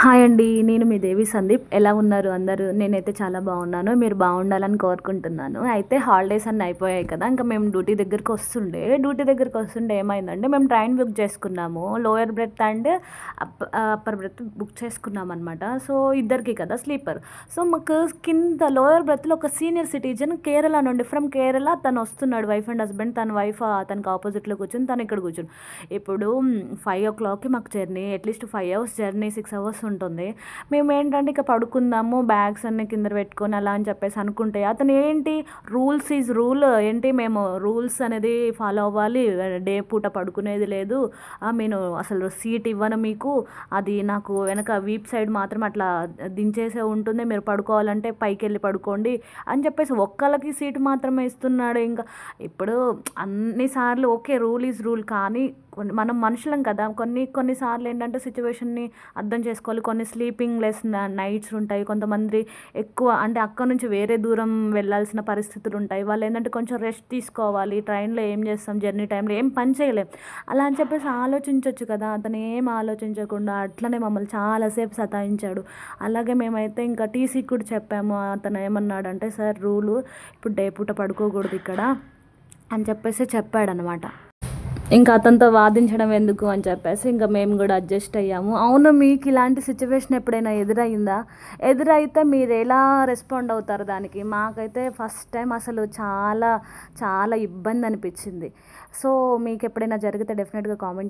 Hi అండి. నేను మీ దేవి సందీప్. ఎలా ఉన్నారు అందరూ? నేనైతే చాలా బాగున్నాను. మీరు బాగుండాలని కోరుకుంటున్నాను. అయితే హాలిడేస్ అన్నీ అయిపోయాయి కదా! ఇంకా మేము డ్యూటీ దగ్గరికి వస్తుండే ఏమైందంటే మేము ట్రైన్ బుక్ చేసుకున్నాము. Lower berth and upper berth book చేసుకున్నామనమాట. సో ఇద్దరికి కదా స్లీపర్. సో మాకు కింద లోయర్ బెర్త్‌లో ఒక సీనియర్ సిటిజన్ కేరళ నుండి ఫ్రమ్ కేరళ తను వస్తున్నాడు. Wife and husband. తన వైఫ్ అతనికి ఆపోజిట్‌లో కూర్చొని తను ఇక్కడ కూర్చుని. ఇప్పుడు 5:00కి మాకు journey. At least 5 hours journey, 6 hours ఉంటుంది. మేమేంటంటే ఇక పడుకుందాము, బ్యాగ్స్ అన్నీ కింద పెట్టుకొని అలా అని చెప్పేసి అనుకుంటే అతను ఏంటి రూల్స్ ఈజ్ రూల్ ఏంటి మేము రూల్స్ అనేది ఫాలో అవ్వాలి, డే పూట పడుకునేది లేదు, నేను అసలు సీట్ ఇవ్వను మీకు, అది నాకు వెనక వీప్ సైడ్ మాత్రం అట్లా దించేసే ఉంటుంది, మీరు పడుకోవాలంటే పైకి వెళ్ళి పడుకోండి అని చెప్పేసి ఒక్కళ్ళకి సీటు మాత్రమే ఇస్తున్నాడు. ఇంకా ఇప్పుడు అన్నిసార్లు ఓకే రూల్ ఈజ్ రూల్, కానీ మనం మనుషులం కదా, కొన్నిసార్లు ఏంటంటే సిచ్యువేషన్ని అర్థం చేసుకోవాలి. కొన్ని స్లీపింగ్ లెస్ నైట్స్ ఉంటాయి. కొంతమంది ఎక్కువ అంటే అక్కడ నుంచి వేరే దూరం వెళ్ళాల్సిన పరిస్థితులు ఉంటాయి. వాళ్ళు ఏంటంటే కొంచెం రెస్ట్ తీసుకోవాలి. ట్రైన్లో ఏం చేస్తాం, జర్నీ టైంలో ఏం పని చేయలేం. అలా అని చెప్పేసి ఆలోచించవచ్చు కదా. అతను ఏం ఆలోచించకుండా అట్లనే మమ్మల్ని చాలాసేపు సతాయించాడు. అలాగే మేమైతే ఇంకా టీసీ కూడా చెప్పాము. అతను ఏమన్నాడంటే, సార్ రూలు ఇప్పుడు డే పూట పడుకోకూడదు ఇక్కడ అని చెప్పేసి చెప్పాడనమాట. ఇంకా అతనితో వాదించడం ఎందుకు అని చెప్పేసి ఇంకా మేము కూడా అడ్జస్ట్ అయ్యాము. అవును, మీకు ఇలాంటి సిచ్యువేషన్ ఎప్పుడైనా ఎదురైందా? ఎదురైతే మీరు ఎలా రెస్పాండ్ అవుతారు దానికి? మాకైతే ఫస్ట్ టైం అసలు చాలా చాలా ఇబ్బంది అనిపించింది. సో మీకు ఎప్పుడైనా జరిగితే డెఫినెట్గా కామెంట్